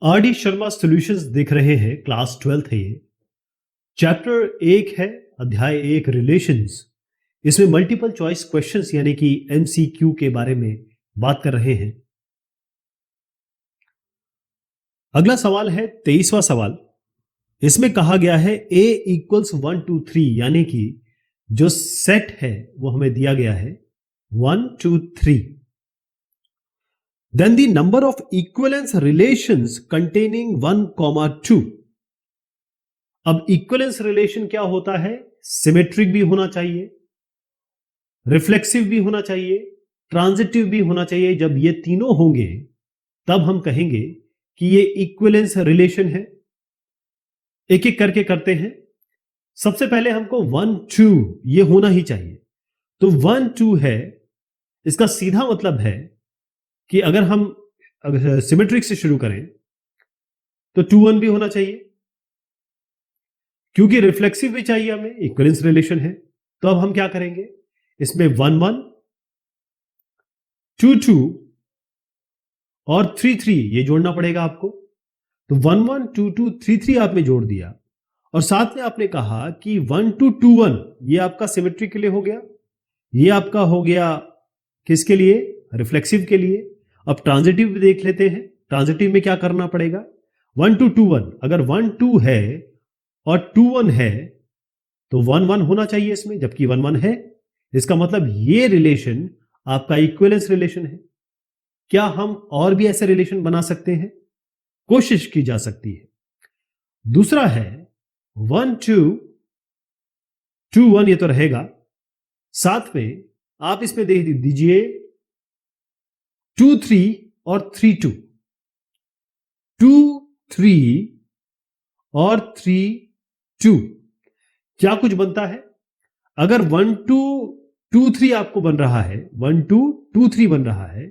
R D Sharma solutions देख रहे हैं। क्लास 12th है ये। चैप्टर 1 है, अध्याय 1 रिलेशंस। इसमें मल्टीपल चॉइस क्वेश्चंस यानी कि एमसीक्यू के बारे में बात कर रहे हैं। अगला सवाल है 23वां सवाल। इसमें कहा गया है a इक्वल्स 1 2 3 यानी कि जो सेट है वो हमें दिया गया है 1 2 3। Then the number of equivalence relations containing 1, 2। अब इक्विवेलेंस रिलेशन क्या होता है? सिमेट्रिक भी होना चाहिए, रिफ्लेक्सिव भी होना चाहिए, ट्रांजिटिव भी होना चाहिए। जब ये तीनों होंगे तब हम कहेंगे कि ये इक्विवेलेंस रिलेशन है। एक एक करके करते हैं। सबसे पहले हमको 1 2 ये होना ही चाहिए। तो 1 2 है, इसका सीधा मतलब है कि अगर हम सिमेट्रिक से शुरू करें तो 2 1 भी होना चाहिए, क्योंकि रिफ्लेक्सिव भी चाहिए हमें, इक्विवेलेंस रिलेशन है। तो अब हम क्या करेंगे, इसमें 1 1 2 2 और 3 3 ये जोड़ना पड़ेगा आपको। तो 1 1 2 2 3 3 आपने जोड़ दिया और साथ में आपने कहा कि 1 2 2 1 ये आपका सिमेट्रिक के लिए हो गया, ये आपका हो गया किसके लिए? रिफ्लेक्सिव के लिए। अब ट्रांजिटिव भी देख लेते हैं। ट्रांजिटिव में क्या करना पड़ेगा? 1 2 2 1, अगर 1 2 है और 2 1 है तो 1 1 होना चाहिए इसमें, जबकि 1 1 है। इसका मतलब ये रिलेशन आपका इक्विवेलेंस रिलेशन है। क्या हम और भी ऐसे रिलेशन बना सकते हैं? कोशिश की जा सकती है। दूसरा है 1 2 2 1, ये तो रहेगा। साथ में आप इसमें देख दीजिए 2 3 और 3 2, 2 3 और 3 2 क्या कुछ बनता है? अगर 1 2 2 3 आपको बन रहा है, 1 2 2 3 बन रहा है,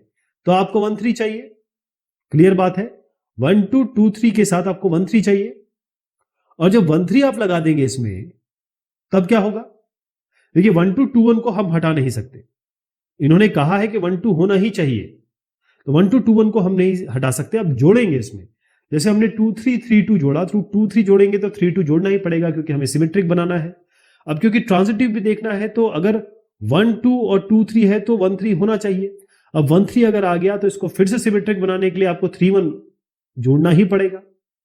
तो आपको 1 3 चाहिए। क्लियर बात है? 1 2 2 3 के साथ आपको 1 3 चाहिए। और जब 1 3 आप लगा देंगे इसमें, तब क्या होगा? देखिए 1 2 2 1 को हम हटा नहीं सकते। इन्होंने कहा है कि 1 2 होना ही चाहिए, तो 1 2 2 1 को हम नहीं हटा सकते। अब जोड़ेंगे इसमें, जैसे हमने 2 3 3 2 जोड़ा, तो 2 3 जोड़ेंगे तो 3 2 जोड़ना ही पड़ेगा, क्योंकि हमें सिमेट्रिक बनाना है। अब क्योंकि ट्रांजिटिव भी देखना है, तो अगर 1 2 और 2 3 है तो 1 3 होना चाहिए। अब 1 3 अगर आ गया तो इसको फिर से सिमेट्रिक बनाने के लिए आपको 3 1 जोड़ना ही पड़ेगा।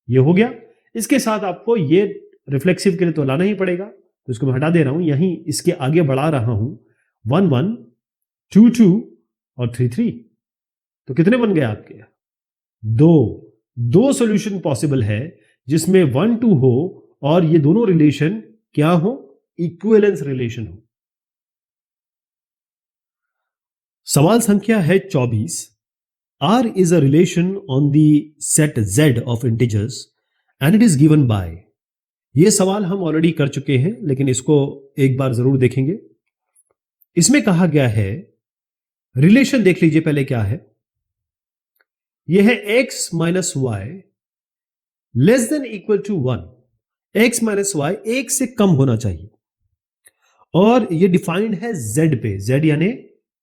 ये हो गया। इसके साथ आपको ये रिफ्लेक्सिव के लिए तो लाना ही पड़ेगा, तो इसको मैं हटा दे रहा हूं, यहीं इसके आगे बढ़ा रहा हूं 1 1 2 2 और 3 3। तो कितने बन गए आपके? दो सॉल्यूशन पॉसिबल है जिसमें 1 2 हो और ये दोनों रिलेशन क्या हो? इक्विवेलेंस रिलेशन हो। सवाल संख्या है 24। R is a relation on the set Z of integers and it is given by। ये सवाल हम ऑलरेडी कर चुके हैं, लेकिन इसको एक बार जरूर देखेंगे। इसमें कहा गया है, रिलेशन देख लीजिए पहले क्या है। यह है x minus y less than equal to 1। x minus y 1 से कम होना चाहिए और यह डिफाइंड है z पे, z यानी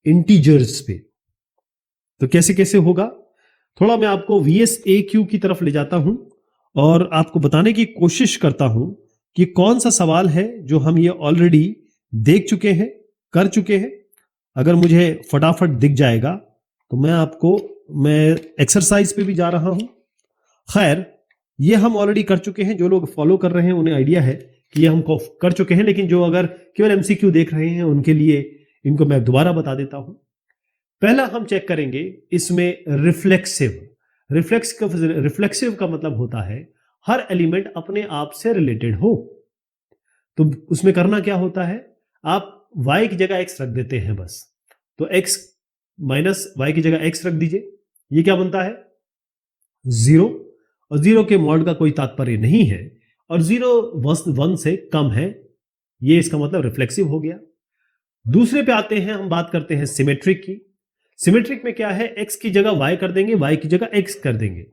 इंटीजर्स पे। तो कैसे कैसे होगा? थोड़ा मैं आपको VSAQ की तरफ ले जाता हूं और आपको बताने की कोशिश करता हूं कि कौन सा सवाल है जो हम ये ऑलरेडी देख चुके हैं, कर चुके हैं। अगर मुझे फटाफट दिख जाएगा तो मैं एक्सरसाइज पे भी जा रहा हूं। खैर, ये हम ऑलरेडी कर चुके हैं। जो लोग फॉलो कर रहे हैं उन्हें आइडिया है कि ये हम कर चुके हैं, लेकिन जो अगर केवल MCQ देख रहे हैं उनके लिए इनको मैं दोबारा बता देता हूं। पहला हम चेक करेंगे इसमें रिफ्लेक्सिव। रिफ्लेक्सिव का मतलब होता है हर एलिमेंट अपने आप से रिलेटेड हो। तो उसमें करना क्या होता है? आप y की जगह x रख देते हैं बस। तो x माइनस y की जगह x रख दीजिए। ये क्या बनता है? 0। और 0 के मॉड का कोई तात्पर्य नहीं है, और 0 1 से कम है, ये इसका मतलब रिफ्लेक्सिव हो गया। दूसरे पे आते हैं, हम बात करते हैं सिमेट्रिक की। सिमेट्रिक में क्या है? x की जगह y कर देंगे, y की जगह x कर देंगे।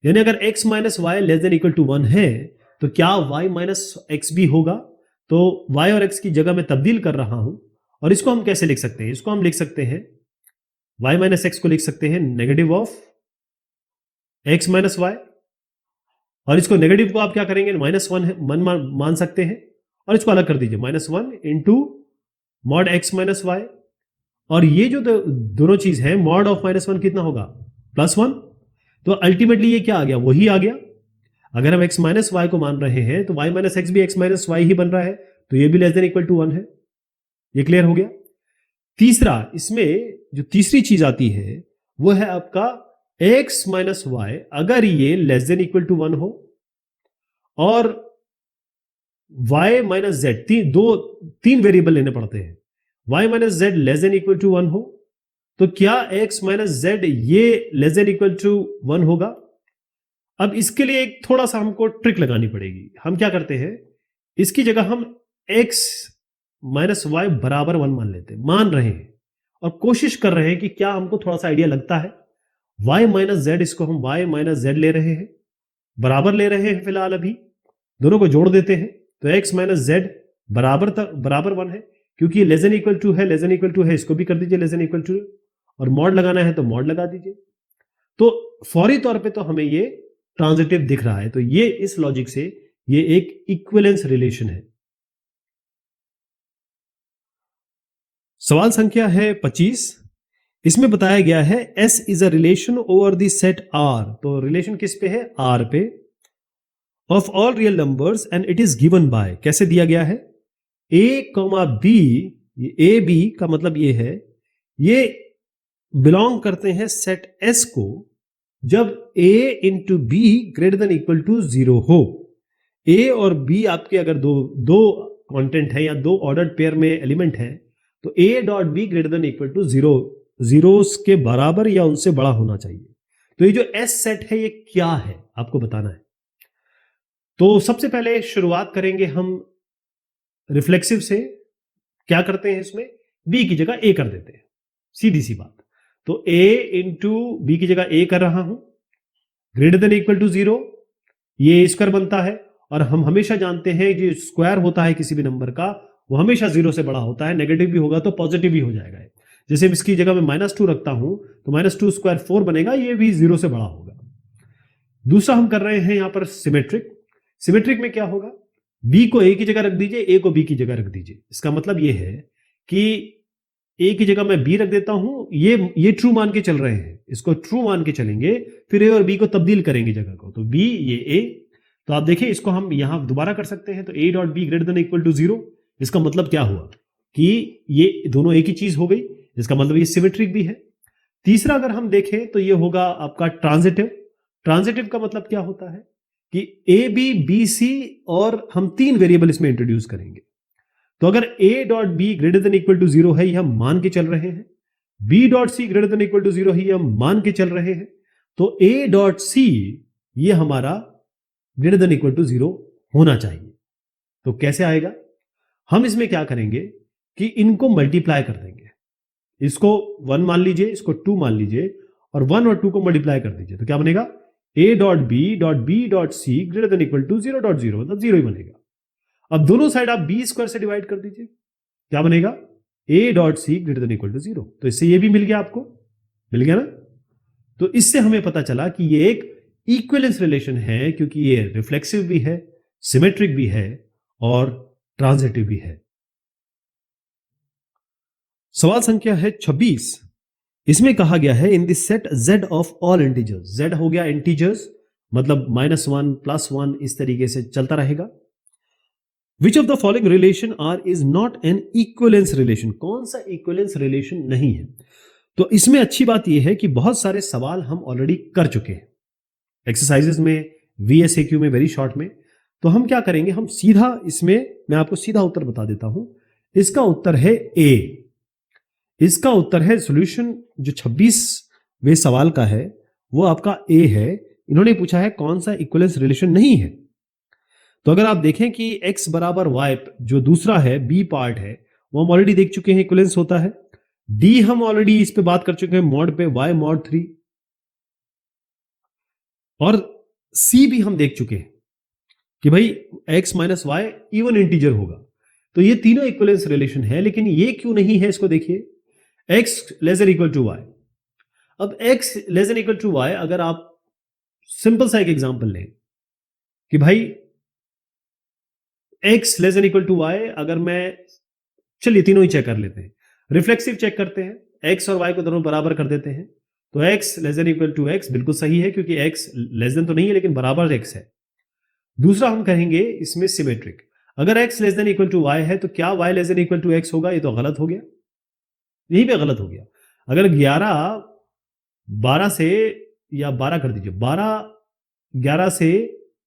यानी अगर x minus y less than equal to 1 है तो क्या y माइनस x भी होगा? तो y और x की जगह मैं तब्दील कर रहा हूं। और इसको हम कैसे लिख सकते हैं? इसको हम लिख सकते हैं, y माइनस x को लिख सकते हैं negative of x minus y. और इसको नेगेटिव को आप क्या करेंगे, -1 मान सकते हैं और इसको अलग कर दीजिए, -1 into mod x minus y, और ये जो दोनों चीज है मॉड ऑफ -1 कितना होगा, +1। तो अल्टीमेटली ये क्या आ गया, वही आ गया। अगर हम x माइनस वाई को मान रहे हैं तो y माइनस एक्स भी x माइनस वाई ही बन रहा है, तो ये भी लेस देन इक्वल टू 1 है। ये क्लियर हो गया। तीसरा, इसमें जो तीसरी चीज आती है वो है आपका x माइनस वाई, अगर ये लेस देन इक्वल टू 1 हो और y माइनस जेड, तीन वेरिएबल लेने पड़ते हैं, y minus z less than equal to 1 हो, तो क्या x माइनस जेड ये लेस देन इक्वल टू 1 होगा। अब इसके लिए एक थोड़ा सा हमको ट्रिक लगानी पड़ेगी। हम क्या करते हैं, इसकी जगह हम x माइनस वाई बराबर 1 मान लेते हैं, मान रहे हैं और कोशिश कर रहे हैं कि क्या हमको थोड़ा सा आइडिया लगता है। y माइनस जेड, इसको हम y माइनस जेड ले रहे हैं, बराबर ले रहे हैं फिलहाल, अभी दोनों को जोड़ देते हैं तो x माइनस जेड बराबर 1 है, क्योंकि लेस देन इक्वल टू है, लेस देन इक्वल टू है, इसको भी कर दीजिए लेस देन इक्वल टू, और मॉड लगाना है तो मॉड लगा दीजिए। तो फौरी तौर पे तो हमें ये ट्रांजिटिव दिख रहा है, तो ये इस लॉजिक से ये एक इक्विवेलेंस रिलेशन है। सवाल संख्या है 25। इसमें बताया गया है S is a relation over the set R, तो रिलेशन किस पे है, R पे, of all real numbers and it is given by, कैसे दिया गया है, A, B, ए बी का मतलब ये है, ये बिलोंग करते हैं सेट S को जब A into B greater than equal to 0 हो। A और B आपके अगर दो कंटेंट है या दो ऑर्डर्ड पेयर में एलिमेंट है, तो A dot B greater than equal to 0, zeros के बराबर या उनसे बड़ा होना चाहिए। तो ये जो S सेट है ये क्या है आपको बताना है। तो सबसे पहले शुरुआत करेंगे हम रिफ्लेक्सिव से। क्या करते हैं, इसमें B की जगह A कर देते हैं, सीधी सी बात। तो A इंटू बी की जगह A कर रहा हूं, ग्रेटर देन इक्वल टू 0, ये स्क्वायर बनता है, और हम हमेशा जानते हैं जो स्क्वायर होता है किसी भी नंबर का वो हमेशा 0 से बड़ा होता है, नेगेटिव भी होगा तो पॉजिटिव भी हो जाएगा। जैसे इसकी जगह मैं -2 रखता हूं तो -2 स्क्वायर 4 बनेगा, ये भी 0 से बड़ा होगा। दूसरा हम कर रहे हैं यहां पर सिमेट्रिक। सिमेट्रिक में क्या होगा, B को A की जगह रख दीजिए, A को B की जगह रख दीजिए। इसका मतलब ये है कि A की जगह मैं B रख देता हूं, ये ट्रू मान के चल रहे हैं, इसको ट्रू मान के चलेंगे, फिर A और B को तब्दील करेंगे जगह को, तो B ये A। तो आप देखिए इसको हम यहां दोबारा कर सकते हैं, तो A dot B greater than equal to 0। इसका मतलब क्या हुआ कि ये दोनों एक ही चीज हो गई, इसका मतलब ये सिमेट्रिक भी है। तीसरा अगर हम देखें तो ये होगा आपका ट्रांजिटिव। ट्रांजिटिव का मतलब क्या होता है कि ए बी बी सी, और हम 3 वेरिएबल इसमें इंट्रोड्यूस करेंगे। तो अगर A dot B greater than equal to 0 है, ये हम मान के चल रहे हैं, B dot C greater than equal to 0 है, ये हम मान के चल रहे हैं, तो A डॉट सी ये हमारा ग्रेटर देन इक्वल टू 0 होना चाहिए। तो कैसे आएगा, हम इसमें क्या करेंगे कि इनको मल्टीप्लाई कर देंगे, इसको 1 मान लीजिए, इसको 2 मान लीजिए, और 1 और 2 को मल्टीप्लाई कर दीजिए, तो क्या बनेगा, A dot B dot C greater than equal to 0 dot 0, मतलब 0 ही बनेगा। अब दोनों साइड आप बी स्क्वायर से डिवाइड कर दीजिए, क्या बनेगा, A dot C greater than equal to 0। तो इससे ये भी मिल गया, आपको मिल गया ना। तो इससे हमें पता चला कि ये एक इक्विवेलेंस रिलेशन है, क्योंकि ये रिफ्लेक्सिव भी है, सिमेट्रिक भी है और ट्रांजिटिव भी है। सवाल संख्या है 26। इसमें कहा गया है in the set Z of all integers, Z हो गया इंटीजर्स, मतलब -1 +1 इस तरीके से चलता रहेगा। Which of the following relation are is not an equivalence relation, कौन सा इक्विवेलेंस रिलेशन नहीं है। तो इसमें अच्छी बात यह है कि बहुत सारे सवाल हम ऑलरेडी कर चुके हैं एक्सरसाइजेस में, VSAQ में, वेरी शॉर्ट में। तो हम क्या करेंगे, हम सीधा इसमें, मैं आपको सीधा उत्तर बता देता हूं। इसका उत्तर है A। इसका उत्तर है सॉल्यूशन जो 26वें सवाल का है वो आपका A है। इन्होंने पूछा है कौन सा इक्विवेलेंस रिलेशन नहीं है। तो अगर आप देखें कि x बराबर y जो दूसरा है, B पार्ट है, वो हम ऑलरेडी देख चुके हैं इक्विवेलेंस होता है। D हम ऑलरेडी इस पे बात कर चुके हैं मॉड पे, y मॉड 3, और C भी हम देख चुके हैं कि भाई x minus y even integer होगा। तो ये तीनों इक्विवेलेंस रिलेशन है, लेकिन ये क्यों नहीं है, इसको देखिए, x less than equal to y। अब x less than equal to y, अगर आप सिंपल सा एक एग्जांपल लें, कि भाई x less than equal to y, अगर मैं, चलिए तीनों ही चेक कर लेते हैं, रिफ्लेक्सिव चेक करते हैं, x और y को दोनों बराबर कर देते हैं, तो x less than equal to x बिल्कुल सही है क्योंकि x लेस देन तो नहीं है लेकिन बराबर x है। दूसरा हम कहेंगे इसमें सिमेट्रिक, अगर x less than equal to y है तो क्या y less than equal to x होगा? ये तो गलत हो गया, यही पे गलत हो गया। अगर 11 12 से, या 12 कर दीजिए, 12 11 से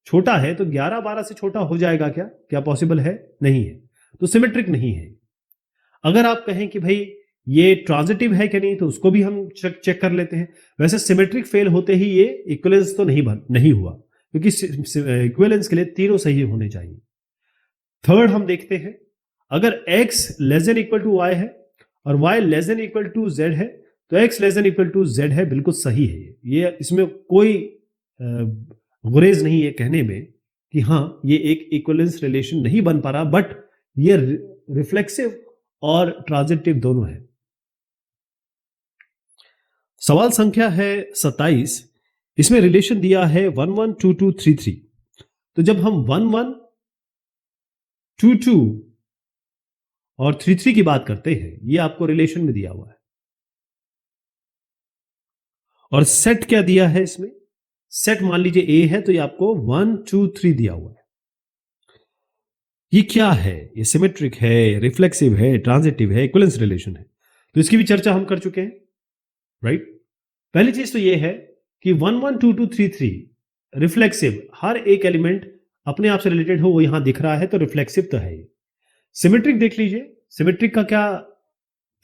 छोटा है तो 11 12 से छोटा हो जाएगा क्या? क्या पॉसिबल है? नहीं है, तो सिमेट्रिक नहीं है। अगर आप कहें कि भाई ये ट्रांजिटिव है कि नहीं, तो उसको भी हम चेक कर लेते हैं। वैसे सिमेट्रिक फेल होते ही ये इक्विवेलेंस तो नहीं हुआ, क्योंकि इक्विवेलेंस के लिए तीनों सही होने चाहिए। थर्ड हम देखते हैं, अगर x less than equal to y है और y less than equal to z है, तो x less than equal to z है, बिल्कुल सही है। ये इसमें कोई गुरेज नहीं है कहने में कि हाँ ये एक इक्विवेलेंस रिलेशन नहीं बन पा रहा, बट ये रिफ्लेक्सिव और ट्रांजिटिव दोनों है। सवाल संख्या है 27, इसमें रिलेशन दिया है 1 1 2 2 3 3। तो जब हम 1 1 2 2 और 3 3 की बात करते हैं, ये आपको रिलेशन में दिया हुआ है। और सेट क्या दिया है इसमें? सेट मान लीजिए A है तो ये आपको 1 2 3 दिया हुआ है। ये क्या है? ये सिमेट्रिक है, रिफ्लेक्सिव है, ट्रांजिटिव है, इक्विवेलेंस रिलेशन है। तो इसकी भी चर्चा हम कर चुके हैं, राइट? पहली चीज तो ये है कि 1 1 2 2 3 3 रिफ्लेक्सिव, हर एक एलिमेंट अपने आप से रिलेटेड हो वो यहां दिख रहा है, तो रिफ्लेक्सिव तो है ये। सिमेट्रिक देख लीजिए, सिमेट्रिक का क्या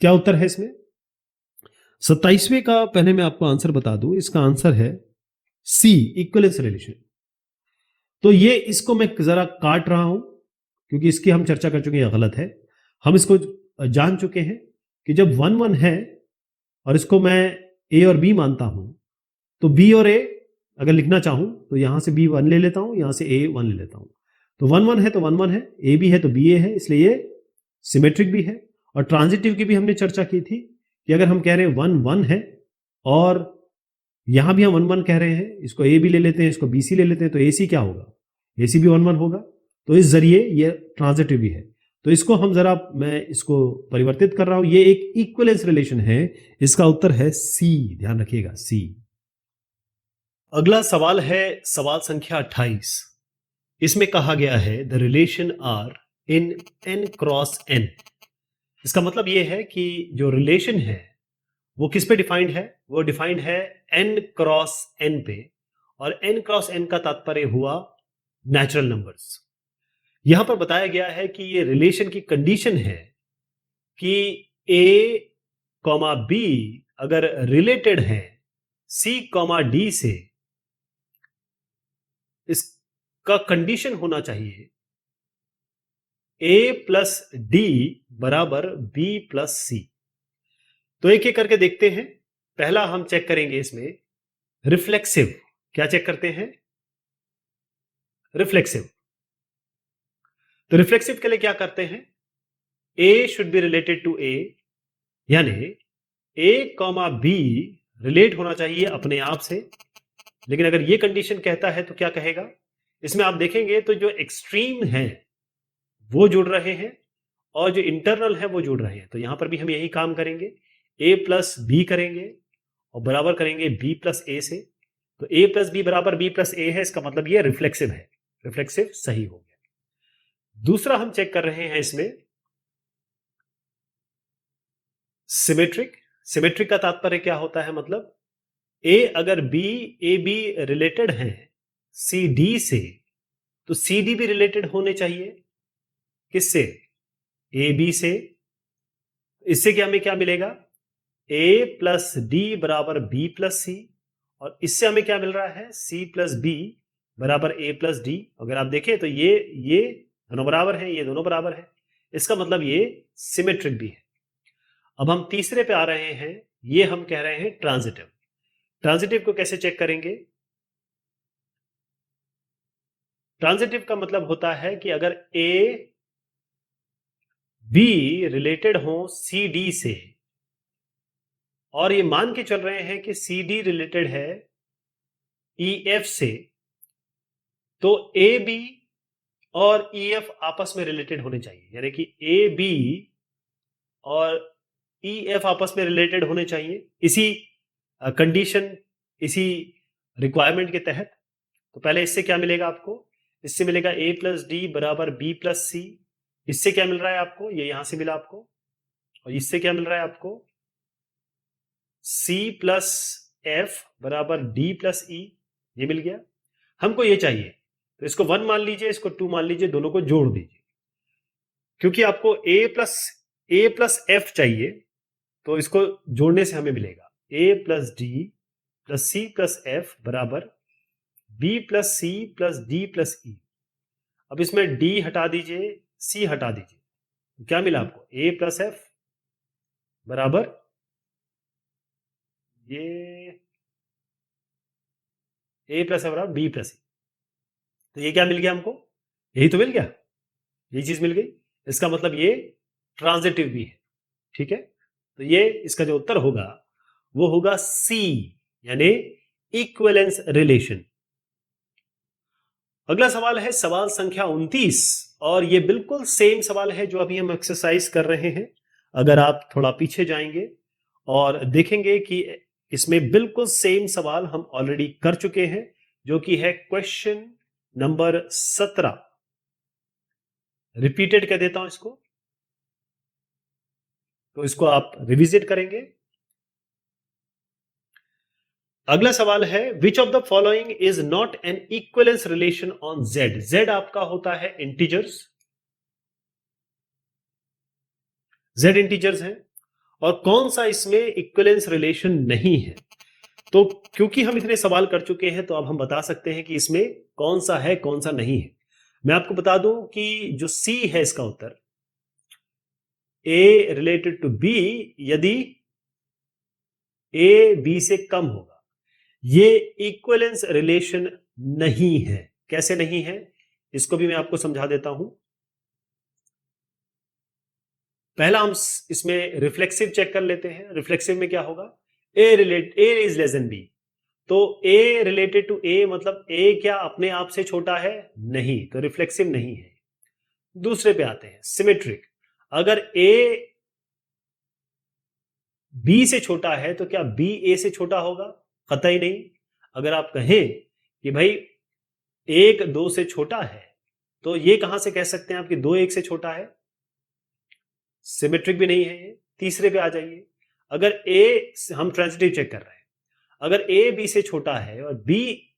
क्या उत्तर है इसमें? 27वें का पहले मैं आपको आंसर बता दूं, इसका आंसर है सी, इक्विवेलेंस रिलेशन। तो ये इसको मैं जरा काट रहा हूं क्योंकि इसकी हम चर्चा कर चुके हैं, यह गलत है। हम इसको जान चुके हैं कि जब 1 1 है और इसको मैं ए और बी मानता हूं, तो बी और ए अगर लिखना चाहूं तो यहां से बी 1 ले लेता हूं, यहां से ए 1 ले लेता हूं। तो 1 1 है तो 1 1 है, ए बी है तो बी ए है, इसलिए ये सिमेट्रिक भी है। और ट्रांजिटिव की भी हमने चर्चा की थी कि अगर हम कह रहे हैं 1 1 है और यहां भी हम 1 1 कह रहे हैं, इसको ए बी ले लेते हैं, इसको बी सी ले लेते हैं, तो ए सी क्या होगा? ए सी भी 1 1 होगा। तो इस जरिए ये ट्रांजिटिव भी है। तो इसको हम जरा, मैं इसको परिवर्तित कर रहा हूं, ये एक इक्विवेलेंस रिलेशन है। इसका उत्तर है सी, ध्यान रखिएगा सी। अगला सवाल है सवाल संख्या 28। इसमें कहा गया है the relation R in n cross n। इसका मतलब यह है कि जो रिलेशन है वो किस पे डिफाइंड है? वो डिफाइंड है n क्रॉस n पे, और n क्रॉस n का तात्पर्य हुआ नेचुरल नंबर्स। यहां पर बताया गया है कि ये रिलेशन की कंडीशन है कि a कॉमा b अगर रिलेटेड है c कॉमा d से, इसका कंडीशन होना चाहिए a प्लस डी बराबर b प्लस सी। तो एक एक करके देखते हैं। पहला हम चेक करेंगे इसमें रिफ्लेक्सिव। क्या चेक करते हैं? रिफ्लेक्सिव। तो रिफ्लेक्सिव के लिए क्या करते हैं? a should be related to a, यानी a कॉमा b रिलेट होना चाहिए अपने आप से। लेकिन अगर ये कंडीशन कहता है तो क्या कहेगा? इसमें आप देखेंगे तो जो एक्सट्रीम है वो जुड़ रहे हैं और जो इंटरनल है वो जुड़ रहे हैं। तो यहां पर भी हम यही काम करेंगे, a प्लस बी करेंगे और बराबर करेंगे b प्लस ए से। तो a प्लस बी बराबर b प्लस ए है, इसका मतलब ये रिफ्लेक्सिव है। रिफ्लेक्सिव सही हो गया। दूसरा हम चेक कर रहे हैं इसमें सिमेट्रिक। सिमेट्रिक का तात्पर्य क्या होता है? मतलब a अगर b ए बी रिलेटेड है सी डी से, तो सी डी भी रिलेटेड होने चाहिए किससे? ए बी से। इससे क्या हमें क्या मिलेगा? a प्लस डी बराबर b प्लस सी, और इससे हमें क्या मिल रहा है? c प्लस बी बराबर a प्लस डी। अगर आप देखें तो ये दोनों बराबर हैं, ये दोनों बराबर हैं, इसका मतलब ये सिमेट्रिक भी है। अब हम तीसरे पे आ रहे हैं, ये हम कह रहे हैं ट्रांजिटिव। ट्रांजिटिव को कैसे चेक करेंगे? ट्रांजिटिव का मतलब होता है कि अगर a b रिलेटेड हो सी डी से, और ये मान के चल रहे हैं कि सी डी रिलेटेड है ई एफ से, तो ए बी और ई एफ आपस में रिलेटेड होने चाहिए, यानी कि ए बी और ई एफ आपस में रिलेटेड होने चाहिए इसी कंडीशन, इसी रिक्वायरमेंट के तहत। तो पहले इससे क्या मिलेगा आपको, इससे मिलेगा a प्लस डी बराबर b प्लस सी। इससे क्या मिल रहा है आपको, ये यहां से मिला आपको, और इससे क्या मिल रहा है आपको, c प्लस एफ बराबर d प्लस ई, ये मिल गया। हमको ये चाहिए, तो इसको 1 मान लीजिए, इसको 2 मान लीजिए, दोनों को जोड़ दीजिए। क्योंकि आपको a प्लस एफ चाहिए, तो इसको जोड़ने से हमें मिलेगा a plus D plus C plus F बराबर b plus C plus D plus E. अब इसमें d हटा दीजिए, c हटा दीजिए, तो क्या मिला आपको, a प्लस एफ बराबर ये a प्लस एफ बराबर b प्लस ई। तो ये क्या मिल गया हमको, यही तो मिल गया, यही चीज मिल गई। इसका मतलब ये ट्रांजिटिव भी है, ठीक है। तो ये इसका जो उत्तर होगा वो होगा सी, यानी इक्विवेलेंस रिलेशन। अगला सवाल है सवाल संख्या 29, और ये बिल्कुल सेम सवाल है जो अभी हम एक्सरसाइज कर रहे हैं। अगर आप थोड़ा पीछे जाएंगे और देखेंगे कि इसमें बिल्कुल सेम सवाल हम ऑलरेडी कर चुके हैं, जो कि है क्वेश्चन नंबर 17। रिपीटेड कह देता हूं इसको, तो इसको आप रिविजिट करेंगे। अगला सवाल है विच of the following is not an equivalence relation on Z. Z आपका होता है इंटीजर्स, जेड इंटीजर्स है, और कौन सा इसमें इक्विवेलेंस रिलेशन नहीं है। तो क्योंकि हम इतने सवाल कर चुके हैं, तो अब हम बता सकते हैं कि इसमें कौन सा है कौन सा नहीं है। मैं आपको बता दूं कि जो सी है इसका उत्तर, ए रिलेटेड टू बी, यदि ए बी से कम होगा, ये इक्विवेलेंस रिलेशन नहीं है। कैसे नहीं है, इसको भी मैं आपको समझा देता हूं। पहला हम इसमें रिफ्लेक्सिव चेक कर लेते हैं। रिफ्लेक्सिव में क्या होगा, ए इज लेस देन बी, तो ए रिलेटेड टू ए मतलब ए क्या अपने आप से छोटा है, नहीं, तो रिफ्लेक्सिव नहीं है। दूसरे पे आते हैं सिमेट्रिक। अगर ए बी से छोटा है तो क्या बी ए से छोटा होगा, कतई नहीं। अगर आप कहें कि भाई एक 2 से छोटा है, तो ये कहां से कह सकते हैं आप कि 2 1 से छोटा है, सिमेट्रिक भी नहीं है ये। तीसरे पे आ जाइए, अगर ए, हम ट्रांजिटिव चेक कर रहे हैं, अगर ए बी से छोटा है और बी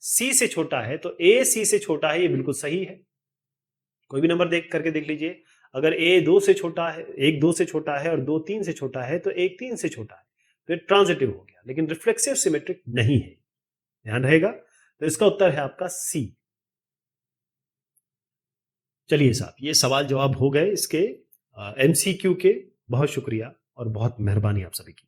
सी से छोटा है, तो ए सी से छोटा है, ये बिल्कुल सही है। कोई भी नंबर देख करके देख लीजिए, अगर ए 2 से छोटा है, 1 2 से छोटा है और 2 3 से छोटा है, तो 1 3 से छोटा है, तो ये ट्रांजिटिव हो गया, लेकिन रिफ्लेक्सिव सिमेट्रिक नहीं है, ध्यान रहेगा। तो इसका उत्तर है आपका सी। चलिए साहब, ये सवाल जवाब हो गए इसके एमसीक्यू के। बहुत शुक्रिया और बहुत मेहरबानी आप सभी की।